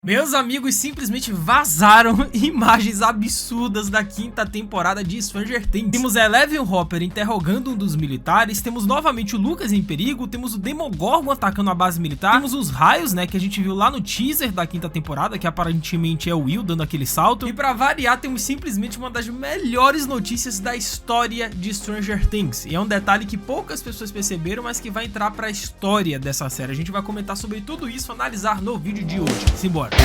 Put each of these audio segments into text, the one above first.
Meus amigos, simplesmente vazaram imagens absurdas da quinta temporada de Stranger Things. Temos a Eleven e o Hopper interrogando um dos militares, temos novamente o Lucas em perigo, temos o Demogorgon atacando a base militar, temos os raios, né, que a gente viu lá no teaser da quinta temporada, que aparentemente é o Will dando aquele salto. E pra variar, temos simplesmente uma das melhores notícias da história de Stranger Things. E é um detalhe que poucas pessoas perceberam, mas que vai entrar pra história dessa série. A gente vai comentar sobre tudo isso, analisar no vídeo de hoje. Simbora!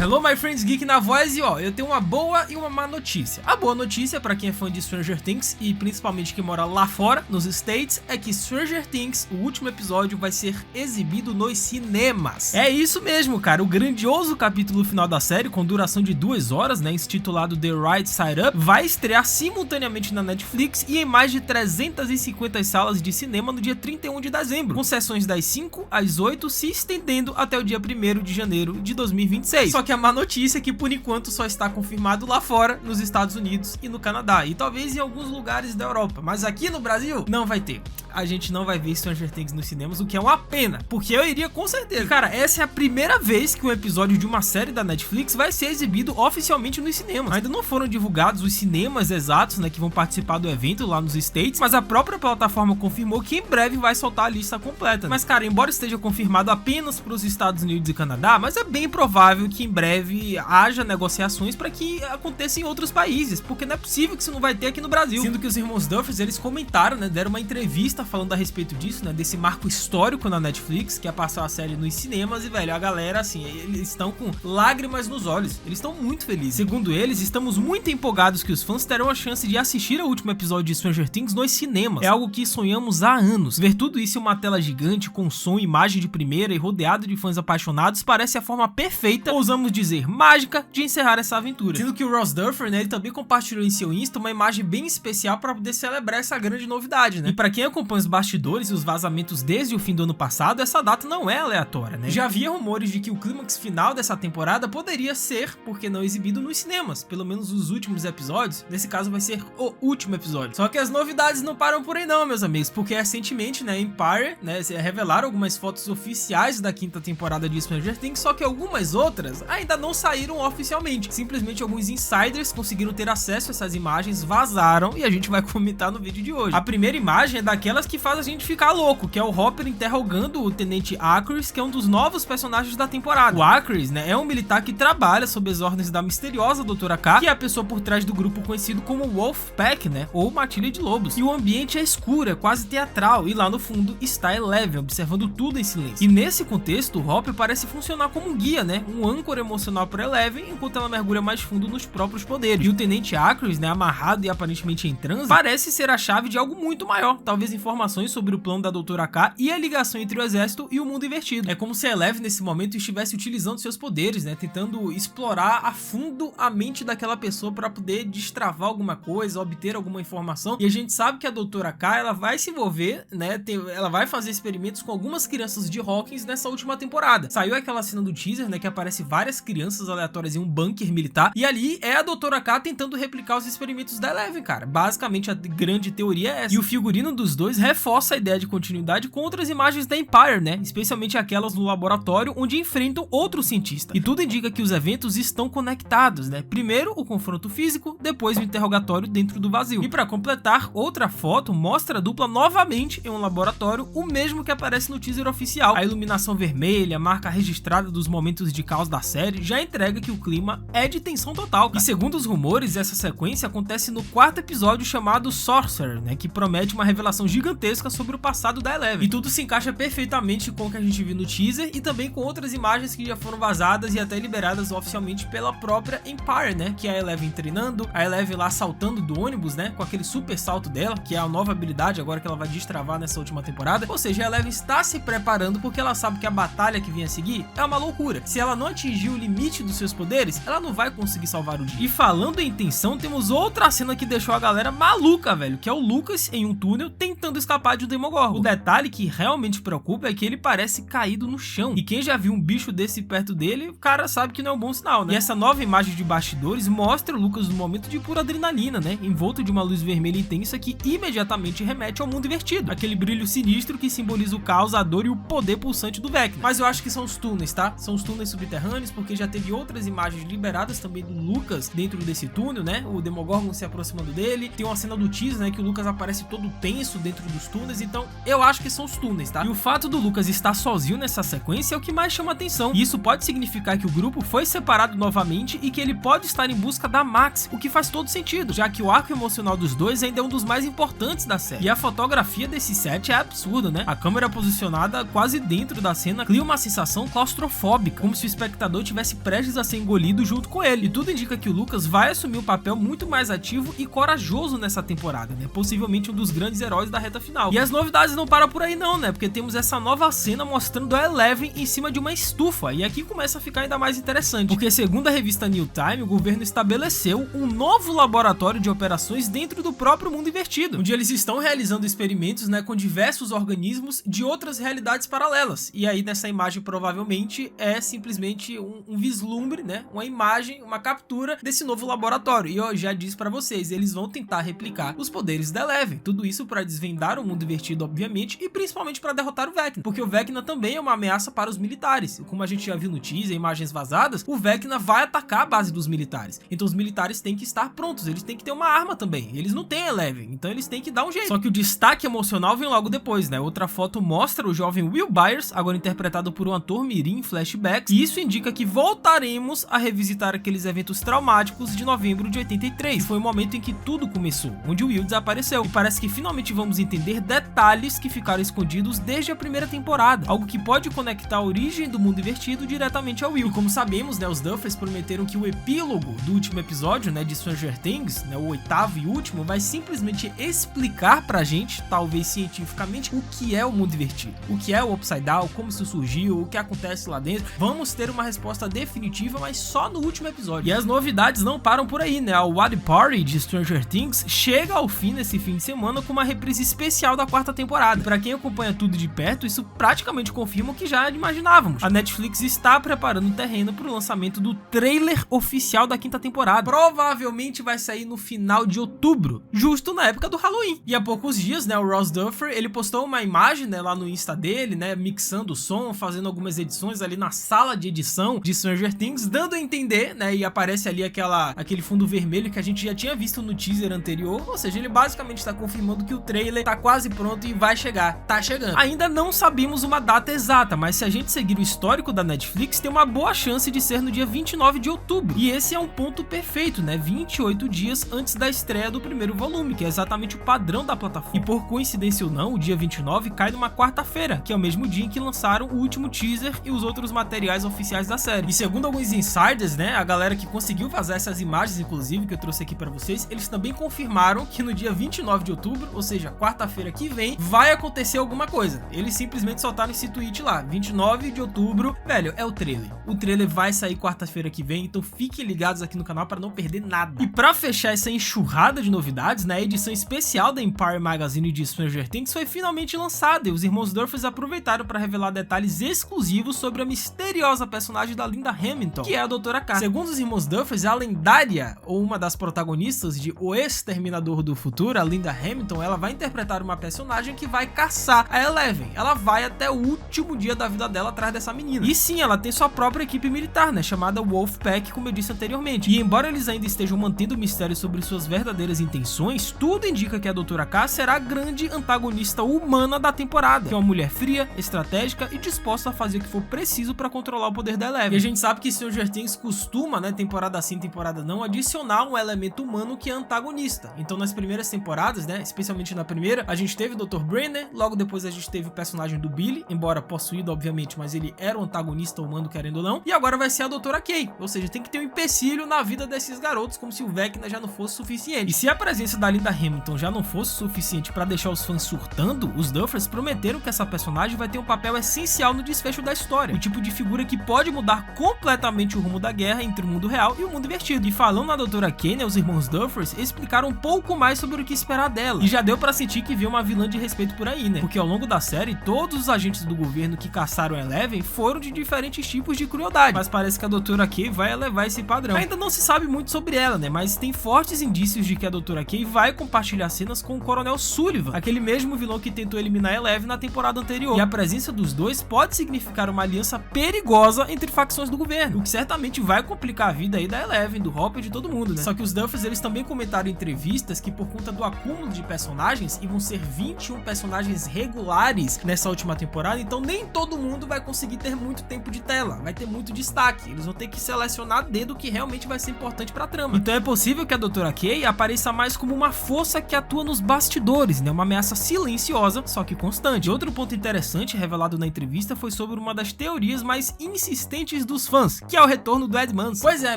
Hello my friends, Geek na voz, e ó, eu tenho uma boa e uma má notícia. A boa notícia pra quem é fã de Stranger Things e principalmente que mora lá fora, nos States, é que Stranger Things, o último episódio, vai ser exibido nos cinemas. É isso mesmo, cara, o grandioso capítulo final da série, com duração de 2 horas, né, intitulado The Right Side Up, vai estrear simultaneamente na Netflix e em mais de 350 salas de cinema no dia 31 de dezembro, com sessões das 5 às 8, se estendendo até o dia 1º de janeiro de 2026. Só que a má notícia é que por enquanto só está confirmado lá fora, nos Estados Unidos e no Canadá, e talvez em alguns lugares da Europa, mas aqui no Brasil não vai ter. A gente não vai ver Stranger Things nos cinemas, o que é uma pena, porque eu iria com certeza. Cara, essa é a primeira vez que um episódio de uma série da Netflix vai ser exibido oficialmente nos cinemas. Ainda não foram divulgados os cinemas exatos, né, que vão participar do evento lá nos States, mas a própria plataforma confirmou que em breve vai soltar a lista completa. Mas cara, embora esteja confirmado apenas para os Estados Unidos e Canadá, mas é bem provável que em breve haja negociações para que aconteça em outros países, porque não é possível que isso não vai ter aqui no Brasil. Sendo que os irmãos Duffers, eles comentaram, né, deram uma entrevista falando a respeito disso, né, desse marco histórico na Netflix, que é passar a série nos cinemas, e velho, a galera, assim, eles estão com lágrimas nos olhos, eles estão muito felizes. Segundo eles, estamos muito empolgados que os fãs terão a chance de assistir ao último episódio de Stranger Things nos cinemas. É algo que sonhamos há anos. Ver tudo isso em uma tela gigante, com som e imagem de primeira e rodeado de fãs apaixonados, parece a forma perfeita, ousamos dizer, mágica, de encerrar essa aventura. Sendo que o Ross Duffer, né, ele também compartilhou em seu Insta uma imagem bem especial para poder celebrar essa grande novidade, né? E para quem acompanha os bastidores e os vazamentos desde o fim do ano passado, essa data não é aleatória, né? Já havia rumores de que o clímax final dessa temporada poderia ser, porque não exibido nos cinemas, pelo menos os últimos episódios. Nesse caso vai ser o último episódio. Só que as novidades não param por aí não, meus amigos, porque recentemente, né, Empire, né, revelaram algumas fotos oficiais da quinta temporada de Stranger Things, só que algumas outras ainda não saíram oficialmente. Simplesmente alguns insiders conseguiram ter acesso a essas imagens, vazaram, e a gente vai comentar no vídeo de hoje. A primeira imagem é daquelas que faz a gente ficar louco, que é o Hopper interrogando o Tenente Acris, que é um dos novos personagens da temporada. O Acris, né, é um militar que trabalha sob as ordens da misteriosa Doutora K, que é a pessoa por trás do grupo conhecido como Wolfpack, né, ou Matilha de Lobos. E o ambiente é escuro, é quase teatral, e lá no fundo está Eleven, observando tudo em silêncio. E nesse contexto, o Hopper parece funcionar como um guia, né, um âncora emocional para Eleven, enquanto ela mergulha mais fundo nos próprios poderes. E o Tenente Acris, né, amarrado e aparentemente em transe, parece ser a chave de algo muito maior, talvez informações sobre o plano da Doutora K e a ligação entre o exército e o mundo invertido. É como se a Eleven nesse momento estivesse utilizando seus poderes, né, tentando explorar a fundo a mente daquela pessoa para poder destravar alguma coisa, obter alguma informação. E a gente sabe que a Doutora K, ela vai se envolver, né, ela vai fazer experimentos com algumas crianças de Hawkins nessa última temporada. Saiu aquela cena do teaser, né, que aparece várias crianças aleatórias em um bunker militar, e ali é a Doutora K tentando replicar os experimentos da Eleven, cara. Basicamente a grande teoria é essa. E o figurino dos dois reforça a ideia de continuidade com outras imagens da Empire, né, especialmente aquelas no laboratório onde enfrentam outro cientista. E tudo indica que os eventos estão conectados, né? Primeiro o confronto físico, depois o interrogatório dentro do vazio. E para completar, outra foto mostra a dupla novamente em um laboratório, o mesmo que aparece no teaser oficial. A iluminação vermelha, marca registrada dos momentos de caos da série, já entrega que o clima é de tensão total, cara. E segundo os rumores, essa sequência acontece no 4º episódio chamado Sorcerer, né, que promete uma revelação gigantesca sobre o passado da Eleven. E tudo se encaixa perfeitamente com o que a gente viu no teaser e também com outras imagens que já foram vazadas e até liberadas oficialmente pela própria Empire, né, que é a Eleven treinando, a Eleven lá saltando do ônibus, né, com aquele super salto dela, que é a nova habilidade agora que ela vai destravar nessa última temporada. Ou seja, a Eleven está se preparando porque ela sabe que a batalha que vem a seguir é uma loucura. Se ela não atingir o limite dos seus poderes, ela não vai conseguir salvar o dia. E falando em tensão, temos outra cena que deixou a galera maluca, velho, que é o Lucas em um túnel tentando escapar de um Demogorgon. O detalhe que realmente preocupa é que ele parece caído no chão, e quem já viu um bicho desse perto dele, o cara sabe que não é um bom sinal, né? E essa nova imagem de bastidores mostra o Lucas num momento de pura adrenalina, né, envolto de uma luz vermelha intensa que imediatamente remete ao mundo invertido, aquele brilho sinistro que simboliza o caos, a dor e o poder pulsante do Vecna. Mas eu acho que são os túneis, tá? São os túneis subterrâneos, porque já teve outras imagens liberadas também do Lucas dentro desse túnel, né? O Demogorgon se aproximando dele. Tem uma cena do teaser, né? Que o Lucas aparece todo tenso dentro dos túneis. Então, eu acho que são os túneis, tá? E o fato do Lucas estar sozinho nessa sequência é o que mais chama atenção. E isso pode significar que o grupo foi separado novamente e que ele pode estar em busca da Max, o que faz todo sentido, já que o arco emocional dos dois ainda é um dos mais importantes da série. E a fotografia desse set é absurda, né? A câmera posicionada quase dentro da cena cria uma sensação claustrofóbica, como se o espectador tivesse prestes a ser engolido junto com ele. E tudo indica que o Lucas vai assumir um papel muito mais ativo e corajoso nessa temporada, né? Possivelmente um dos grandes heróis da reta final. E as novidades não param por aí não, né? Porque temos essa nova cena mostrando a Eleven em cima de uma estufa. E aqui começa a ficar ainda mais interessante, porque segundo a revista New Time, o governo estabeleceu um novo laboratório de operações dentro do próprio mundo invertido, onde eles estão realizando experimentos, né, com diversos organismos de outras realidades paralelas. E aí nessa imagem provavelmente é simplesmente um vislumbre, né, uma imagem, uma captura desse novo laboratório. E eu já disse pra vocês, eles vão tentar replicar os poderes da Eleven. Tudo isso para desvendar o mundo invertido, obviamente, e principalmente para derrotar o Vecna, porque o Vecna também é uma ameaça para os militares. Como a gente já viu no teaser, imagens vazadas, o Vecna vai atacar a base dos militares. Então os militares têm que estar prontos, eles têm que ter uma arma também. Eles não têm Eleven, então eles têm que dar um jeito. Só que o destaque emocional vem logo depois, né? Outra foto mostra o jovem Will Byers, agora interpretado por um ator mirim em flashbacks, e isso indica que voltaremos a revisitar aqueles eventos traumáticos de novembro de 83. Foi o momento em que tudo começou, onde o Will desapareceu. E parece que finalmente vamos entender detalhes que ficaram escondidos desde a primeira temporada, algo que pode conectar a origem do mundo invertido diretamente ao Will. E como sabemos, né, os Duffers prometeram que o epílogo do último episódio, né, de Stranger Things, né, o oitavo e último, vai simplesmente explicar pra gente, talvez cientificamente, o que é o mundo invertido, o que é o Upside Down, como isso surgiu, o que acontece lá dentro. Vamos ter uma resposta definitiva, mas só no último episódio. E as novidades não param por aí, né? A Watch Party de Stranger Things chega ao fim nesse fim de semana com uma reprise especial da quarta temporada. E pra quem acompanha tudo de perto, isso praticamente confirma o que já imaginávamos. A Netflix está preparando o terreno para o lançamento do trailer oficial da quinta temporada. Provavelmente vai sair no final de outubro, justo na época do Halloween. E há poucos dias, né, o Ross Duffer, ele postou uma imagem, né, lá no Insta dele, né, mixando o som, fazendo algumas edições ali na sala de edição de Stranger Things, dando a entender, né, e aparece ali aquele fundo vermelho que a gente já tinha visto no teaser anterior, ou seja, ele basicamente está confirmando que o trailer tá quase pronto e vai chegar, tá chegando. Ainda não sabemos uma data exata, mas se a gente seguir o histórico da Netflix, tem uma boa chance de ser no dia 29 de outubro. E esse é um ponto perfeito, né, 28 dias antes da estreia do primeiro volume, que é exatamente o padrão da plataforma. E por coincidência ou não, o dia 29 cai numa quarta-feira, que é o mesmo dia em que lançaram o último teaser e os outros materiais oficiais da série. E segundo alguns insiders, né, a galera que conseguiu vazar essas imagens, inclusive, que eu trouxe aqui pra vocês, eles também confirmaram que no dia 29 de outubro, ou seja, quarta-feira que vem, vai acontecer alguma coisa. Eles simplesmente soltaram esse tweet lá, 29 de outubro, velho, é o trailer. O trailer vai sair quarta-feira que vem, então fiquem ligados aqui no canal para não perder nada. E pra fechar essa enxurrada de novidades, né, a edição especial da Empire Magazine de Stranger Things foi finalmente lançada e os irmãos Duffers aproveitaram para revelar detalhes exclusivos sobre a misteriosa personagem da Linda Hamilton, que é a Doutora K. Segundo os irmãos Duffers, a lendária, ou uma das protagonistas de O Exterminador do Futuro, a Linda Hamilton, ela vai interpretar uma personagem que vai caçar a Eleven. Ela vai até o último dia da vida dela atrás dessa menina. E sim, ela tem sua própria equipe militar, né, chamada Wolfpack, como eu disse anteriormente. E embora eles ainda estejam mantendo o mistério sobre suas verdadeiras intenções, tudo indica que a Doutora K será a grande antagonista humana da temporada, que é uma mulher fria, estratégica e disposta a fazer o que for preciso para controlar o poder da Eleven. E a gente sabe que Stranger Things costuma, né, temporada sim, temporada não, adicionar um elemento humano que é antagonista. Então nas primeiras temporadas, né, especialmente na primeira, a gente teve o Dr. Brenner, logo depois a gente teve o personagem do Billy, embora possuído obviamente, mas ele era um antagonista humano querendo ou não, e agora vai ser a Doutora K, ou seja, tem que ter um empecilho na vida desses garotos, como se o Vecna já não fosse suficiente. E se a presença da Linda Hamilton já não fosse suficiente para deixar os fãs surtando, os Duffers prometeram que essa personagem vai ter um papel essencial no desfecho da história, o tipo de figura que pode mudar mudar completamente o rumo da guerra entre o mundo real e o mundo invertido. E falando na Doutora Kane, os irmãos Duffers explicaram um pouco mais sobre o que esperar dela. E já deu pra sentir que veio uma vilã de respeito por aí, né? Porque ao longo da série, todos os agentes do governo que caçaram Eleven foram de diferentes tipos de crueldade. Mas parece que a Doutora K vai elevar esse padrão. Ainda não se sabe muito sobre ela, né? Mas tem fortes indícios de que a Doutora K vai compartilhar cenas com o Coronel Sullivan, aquele mesmo vilão que tentou eliminar Eleven na temporada anterior. E a presença dos dois pode significar uma aliança perigosa entre facções do governo, o que certamente vai complicar a vida aí da Eleven, do Hopper e de todo mundo, né? Só que os Duffers, eles também comentaram em entrevistas que por conta do acúmulo de personagens, e vão ser 21 personagens regulares nessa última temporada, então nem todo mundo vai conseguir ter muito tempo de tela, vai ter muito destaque, eles vão ter que selecionar a dedo o que realmente vai ser importante pra trama. Então é possível que a Doutora K apareça mais como uma força que atua nos bastidores, né? Uma ameaça silenciosa, só que constante. Outro ponto interessante revelado na entrevista foi sobre uma das teorias mais insistentes dos fãs, que é o retorno do Ed Manson. Pois é,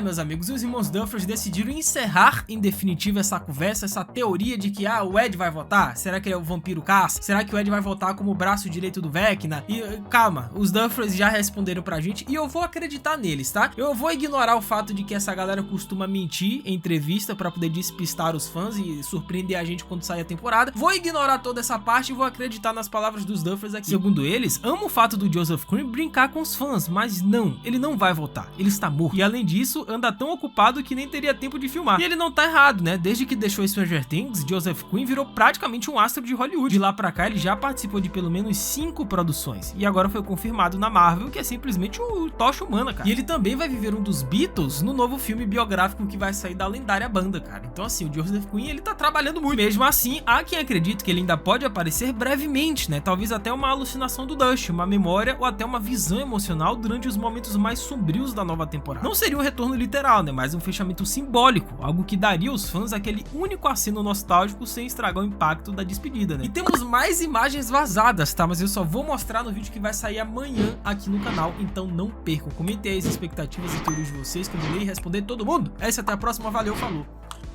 meus amigos, os irmãos Duffers decidiram encerrar em definitivo essa conversa, essa teoria de que o Ed vai voltar? Será que ele é o vampiro caça? Será que o Ed vai voltar como o braço direito do Vecna? E calma, os Duffers já responderam pra gente e eu vou acreditar neles, tá? Eu vou ignorar o fato de que essa galera costuma mentir em entrevista pra poder despistar os fãs e surpreender a gente quando sai a temporada. Vou ignorar toda essa parte e vou acreditar nas palavras dos Duffers aqui. Segundo eles, amo o fato do Joseph Quinn brincar com os fãs, mas não, ele não vai voltar, ele está morto. E além disso, anda tão ocupado que nem teria tempo de filmar. E ele não tá errado, né? Desde que deixou Stranger Things, Joseph Quinn virou praticamente um astro de Hollywood. De lá pra cá, ele já participou de pelo menos 5 produções. E agora foi confirmado na Marvel que é simplesmente o Tocha Humana, cara. E ele também vai viver um dos Beatles no novo filme biográfico que vai sair da lendária banda, cara. Então assim, o Joseph Quinn, ele tá trabalhando muito. Mesmo assim, há quem acredite que ele ainda pode aparecer brevemente, né? Talvez até uma alucinação do Dust, uma memória ou até uma visão emocional durante os momentos mais sombrios da nova temporada. Não seria um retorno literal, né? Mas um fechamento simbólico, algo que daria aos fãs aquele único aceno nostálgico sem estragar o impacto da despedida, né? E temos mais imagens vazadas, tá? Mas eu só vou mostrar no vídeo que vai sair amanhã aqui no canal, então não percam. Comentei as expectativas e teorias de vocês que eu vou ler e responder todo mundo. Essa até a próxima, valeu, falou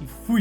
e fui!